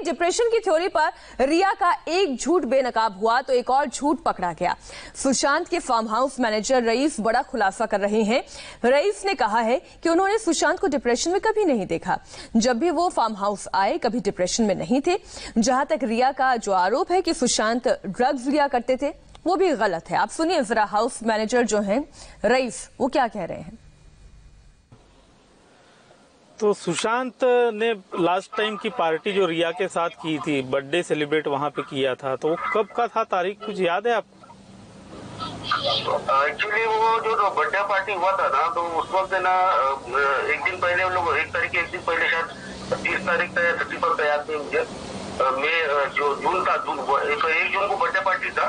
Depression की theory पर रिया का एक झूठ बेनकाब हुआ तो एक और झूठ पकड़ा गया। सुशांत के फार्म हाउस मैनेजर रईस बड़ा खुलासा कर रहे हैं। रईस ने कहा है कि उन्होंने सुशांत को डिप्रेशन में कभी नहीं देखा। जब भी वो फार्म हाउस आए कभी डिप्रेशन में नहीं थे। जहां तक रिया का जो आरोप है कि सुशांत ड्रग्स लिया करते थे वो भी गलत है। आप सुनिए जरा हाउस मैनेजर जो हैं रईस वो क्या कह रहे हैं। तो सुशांत ने लास्ट टाइम की पार्टी जो रिया के साथ की थी, बर्थडे सेलिब्रेट वहां पे किया था, तो वो कब का था, तारीख कुछ याद है आपको? एक्चुअली वो जो बर्थडे पार्टी हुआ था ना, तो उस वक्त ना एक दिन पहले हम लोग एक दिन पहले शायद 30 तारीख था या 31 याद नहीं मुझे, मैं जो जून था, एक जून को बर्थडे पार्टी था,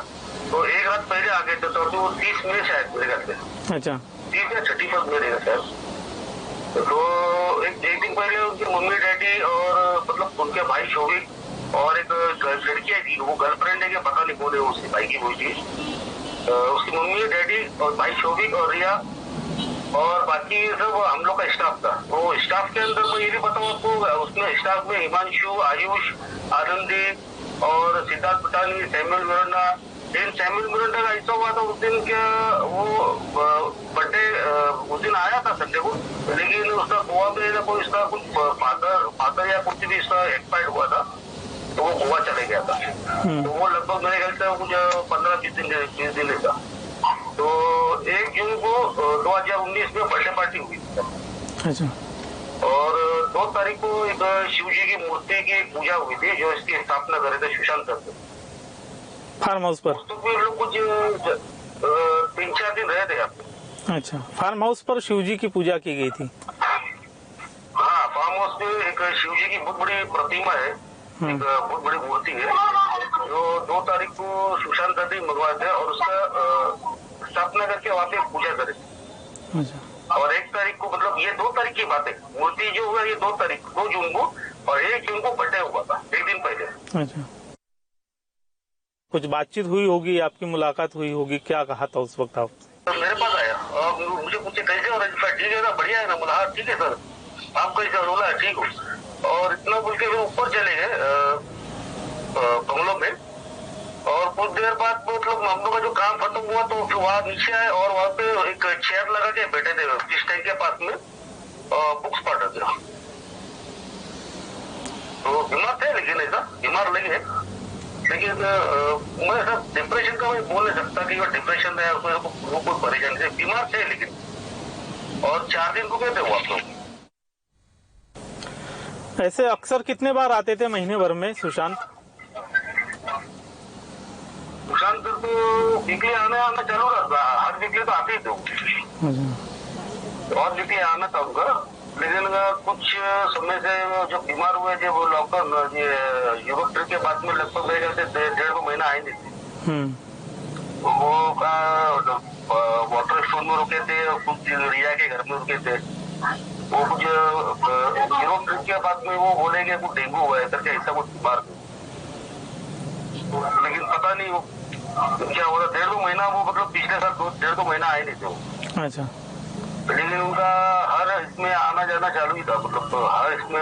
तो एक रात पहले आ गए थे, तो वो 30 में शायद मेरे घर से। अच्छा, 30 या 31 में रहेगा शायद। तो एक दिन पहले उनके मम्मी डैडी और मतलब उनके भाई शोभिक और एक लड़की आई थी, वो गर्लफ्रेंड है कि पता नहीं कौन है, उसकी भाई की हुई थी। उसकी मम्मी डैडी और भाई शोभिक और रिया और बाकी सब हम लोग का स्टाफ था। वो स्टाफ के अंदर मैं ये भी बताऊँ आपको, उसमें स्टाफ में हिमांशु, आयुष, आनंदी और Siddharth Patani, Samuel Miranda. Samuel Miranda का ऐसा हुआ था उस दिन क्या, वो बर्थडे उस दिन आया था संडे को, लेकिन उसका गोवा में कोई उसका कुछ फादर या कुछ भी इसका एक्सपायर्ड हुआ था, तो वो गोवा चले गया था। तो वो लगभग मेरे ख्याल से कुछ 15-20 दिन था। तो 1 जून को 2019 में बर्थडे पार्टी हुई थी। अच्छा। और 2 तारीख को एक शिव जी की मूर्ति की पूजा हुई थी, जो इसकी स्थापना करे थे सुशांत सर फार्म हाउस पर। तो भी लोग कुछ 3-4 दिन रहे थे आप। अच्छा, फार्म हाउस पर शिव जी की पूजा की गई थी। हाँ, फार्म हाउस में एक शिव जी की बहुत बड़ी प्रतिमा है, एक बहुत बड़ी मूर्ति है, जो 2 तारीख को सुशांत दादी मंगवाए थे और उसका स्थापना करके वहाँ पे पूजा करे। अच्छा। और 1 तारीख को, मतलब ये 2 तारीख की बात है, मूर्ति जो हुआ ये 2 जून को, और 1 जून को बर्थडे हुआ था, एक दिन पहले। अच्छा। कुछ बातचीत हुई होगी, आपकी मुलाकात हुई होगी, क्या कहा था उस वक्त आप? तो मेरे पास आया और मुझे पूछे कैसे हो रहा, ठीक है ना, बढ़िया है ना, बोला हाँ ठीक है सर, आप कैसे हो, बोला ठीक हो। और इतना बोल के फिर ऊपर चले गए बंगलों में, और कुछ देर बाद मतलब हम लोग का जो काम खत्म हुआ तो फिर वहाँ नीचे आए और वहाँ पे एक चेयर लगा के बैठे थे फिश टैंक के पास में, बुक्स पढ़ रहे थे। तो बीमार थे, लेकिन ऐसा बीमार लगे, लेकिन मैं सब डिप्रेशन का मैं बोल नहीं सकता कि वो डिप्रेशन है, उसमें वो कोई परेशानी से बीमार थे, लेकिन और 4 दिन को गए थे वो आप लोग। ऐसे अक्सर कितने बार आते थे महीने भर में सुशांत तो वीकली आना चालू रहता, हर वीकली तो आते ही थे, और वीकली आना था उनका, लेकिन कुछ समय से जो बीमार हुए थे वो लॉकडाउन यूरोप ट्रिप के बाद में लगभग मेरे ख्याल से 1.5 महीना आए नहीं थे। वो वाटर स्टोन में रुके थे और कुछ रिया के घर में रुके थे। वो कुछ यूरोप ट्रिप के बाद में वो बोलेंगे कुछ डेंगू हुआ है करके, ऐसा कुछ बीमार थे, लेकिन पता नहीं वो क्या हुआ था। 1.5 महीना वो मतलब पिछले साल 1.5 महीना आए नहीं थे वो। अच्छा। लेकिन उनका हर इसमें आना जाना चालू ही था, मतलब तो हर इसमें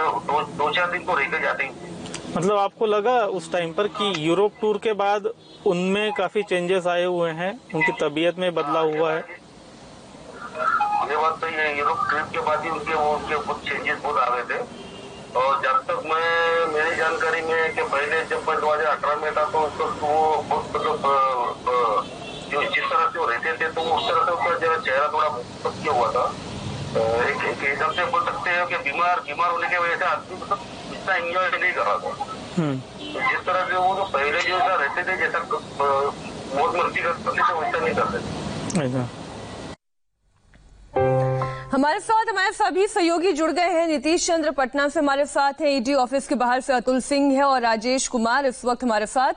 2-4 दिन तो रहकर जाते ही थे। मतलब आपको लगा उस टाइम पर कि यूरोप टूर के बाद उनमें काफी चेंजेस आए हुए हैं, उनकी तबीयत में बदलाव हुआ है? ये बात सही है, यूरोप ट्रिप के बाद ही उनके बहुत चेंजेस बहुत आ गए थे। और जब तक मेरी जानकारी में कि पहले जब 2018 में था तो वो बहुत मतलब जो जिस तरह से वो रहते थे तो उस तरह से उसका चेहरा थोड़ा पक्के हुआ था। एक हिसाब से बोल सकते हैं कि बीमार होने की वजह से आदमी मतलब इतना एंजॉय नहीं कर रहा था। जिस तरह से वो जो पहले जो रहते थे, जैसा बहुत मस्ती करते थे वैसा नहीं करते थे। हमारे साथ हमारे सभी सहयोगी जुड़ गए हैं। नीतीश चंद्र पटना से हमारे साथ हैं, ईडी ऑफिस के बाहर से अतुल सिंह है और राजेश कुमार इस वक्त हमारे साथ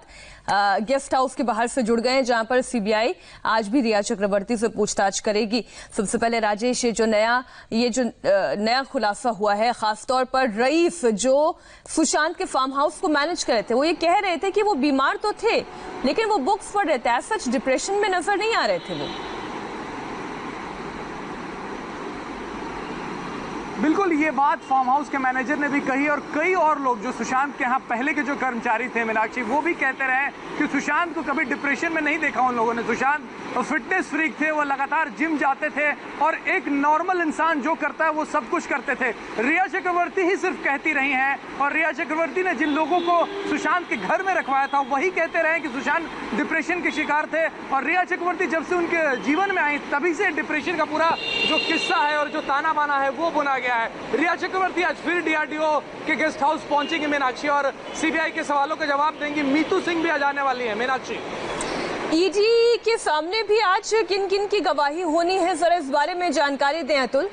गेस्ट हाउस के बाहर से जुड़ गए हैं, जहां पर सीबीआई आज भी रिया चक्रवर्ती से पूछताछ करेगी। सबसे पहले राजेश, ये जो नया खुलासा हुआ है, खासतौर पर रईस जो सुशांत के फार्म हाउस को मैनेज कर रहे थे, वो ये कह रहे थे कि वो बीमार तो थे लेकिन वो बुक्स पढ़ रहे थे, एज सच डिप्रेशन में नजर नहीं आ रहे थे वो। बिल्कुल, ये बात फार्म हाउस के मैनेजर ने भी कही और कई और लोग जो सुशांत के यहाँ पहले के जो कर्मचारी थे मीनाक्षी, वो भी कहते रहे कि सुशांत को कभी डिप्रेशन में नहीं देखा उन लोगों ने। सुशांत फिटनेस फ्रीक थे, वो लगातार जिम जाते थे और एक नॉर्मल इंसान जो करता है वो सब कुछ करते थे। रिया चक्रवर्ती ही सिर्फ कहती रही हैं और रिया चक्रवर्ती ने जिन लोगों को सुशांत के घर में रखवाया था वही कहते रहे कि सुशांत डिप्रेशन के शिकार थे। और रिया चक्रवर्ती जब से उनके जीवन में आई तभी से डिप्रेशन का पूरा जो किस्सा है और जो ताना बाना है वो बुना गया है। रिया चक्रवर्ती आज फिर डीआरडीओ के गेस्ट हाउस पहुंचेंगी मीनाक्षी और सीबीआई के सवालों का जवाब देंगी। मीतू सिंह भी आ जाने वाली है मीनाक्षी। ईडी के सामने भी आज किन किन की गवाही होनी है, जरा इस बारे में जानकारी दें अतुल।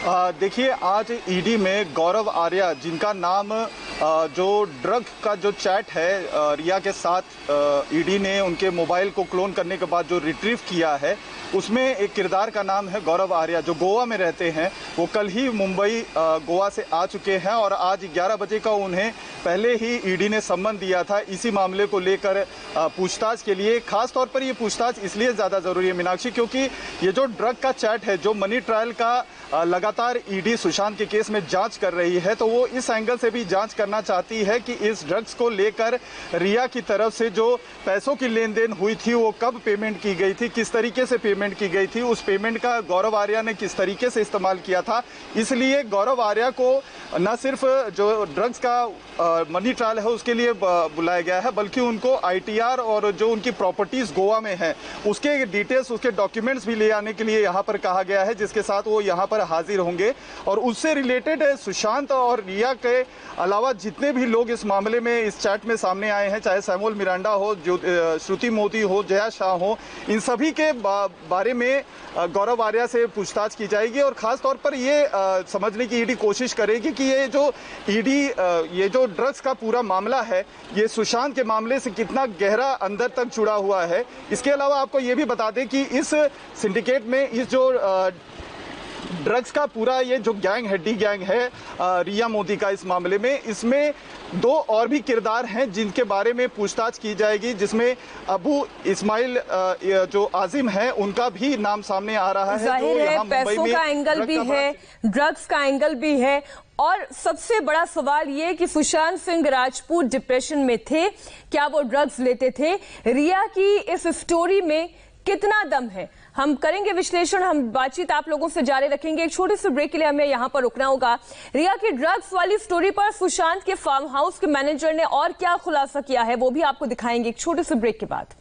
देखिए, आज ईडी में गौरव आर्या, जिनका नाम जो ड्रग का जो चैट है रिया के साथ ईडी ने उनके मोबाइल को क्लोन करने के बाद जो रिट्रीव किया है, उसमें एक किरदार का नाम है गौरव आर्या, जो गोवा में रहते हैं। वो कल ही मुंबई गोवा से आ चुके हैं और आज 11 बजे का उन्हें पहले ही ईडी ने सम्मन दिया था इसी मामले को लेकर पूछताछ के लिए। खास तौर पर ये पूछताछ इसलिए ज़्यादा ज़रूरी है मीनाक्षी, क्योंकि ये जो ड्रग का चैट है, जो मनी ट्रायल का लगातार ईडी सुशांत के केस में जांच कर रही है, तो वो इस एंगल से भी जांच करना चाहती है कि इस ड्रग्स को लेकर रिया की तरफ से जो पैसों की लेन देन हुई थी वो कब पेमेंट की गई थी, किस तरीके से पेमेंट की गई थी, उस पेमेंट का गौरव आर्या ने किस तरीके से इस्तेमाल किया था। इसलिए गौरव आर्या को न सिर्फ जो ड्रग्स का मनी ट्रायल है उसके लिए बुलाया गया है, बल्कि उनको आईटीआर और जो उनकी प्रॉपर्टीज गोवा में है उसके डिटेल्स, उसके डॉक्यूमेंट्स भी ले आने के लिए यहाँ पर कहा गया है, जिसके साथ वो यहाँ पर हाजिर होंगे। और उससे रिलेटेड सुशांत और रिया के अलावा जितने भी लोग इस मामले में इस चैट में सामने आए हैं, चाहे सैमुअल मिरांडा हो, श्रुति मोदी हो, जया शाह हो, इन सभी के बारे में गौरव आर्या से पूछताछ की जाएगी। और खास तौर पर ये समझने की ईडी कोशिश करेगी कि ये जो ड्रग्स का पूरा मामला है ये सुशांत के मामले से कितना गहरा अंदर तक जुड़ा हुआ है। इसके अलावा आपको ये भी बता दें कि इस सिंडिकेट में इस जो ड्रग्स का पूरा ये जो गैंग है, डी गैंग है रिया मोदी का, इस मामले में इसमें 2 और भी किरदार हैं जिनके बारे में पूछताछ की जाएगी, जिसमें अबू इस्माइल जो आजिम है उनका भी नाम सामने आ रहा है। जाहिर है पैसों का एंगल भी है, ड्रग्स का एंगल भी है और सबसे बड़ा सवाल ये कि सुशांत सिंह राजपूत डिप्रेशन में थे, क्या वो ड्रग्स लेते थे? रिया की इस स्टोरी में कितना दम है? हम करेंगे विश्लेषण, हम बातचीत आप लोगों से जारी रखेंगे। एक छोटे से ब्रेक के लिए हमें यहां पर रुकना होगा। रिया की ड्रग्स वाली स्टोरी पर सुशांत के फार्म हाउस के मैनेजर ने और क्या खुलासा किया है वो भी आपको दिखाएंगे एक छोटे से ब्रेक के बाद।